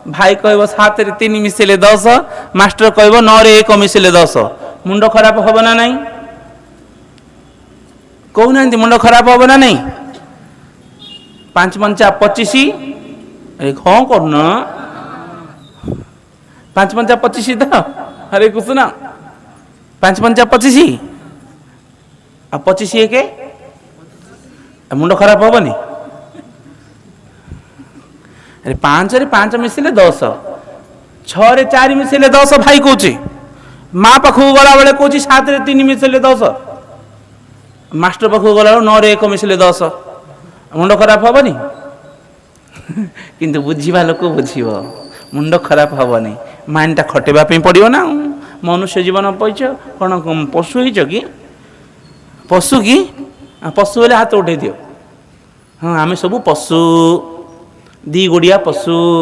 भाई कहब 7 रे 3 मिसेले 10, मास्टर कहब 9 रे 1 मिसेले 10, मुंड खराब हब ना नहीं? कहूना मुंड खराब हब ना नहीं? 5 पंचा 25, अरे कौन करना 5 पंचा 25 तो अरे कुछ ना 5 पंचा 25 आ 25 के मुंड खराब हबनी? अरे 5 रे 5 मिसिले 10, 6 रे 4 मिसिले 10 भाई कहूँ, माँ पाखक गला बेले कहूँ 7 रे 3 मिसिले 10, मास्टर पाखक गला 9 रे 1 मिसिले 10, मुंड खराब हबनी? किंतु बुझीवा लोक बुझीव, मुंड खराब हबनी, माइंडटा खटेबा पे पड़ियो ना। मनुष्य जीवन पैछ कौन पशु होइछ कि? पशु कि? पशु हेले हाथ उठे दियो। हाँ आमे सब पशु, दी गोड़िया पशु।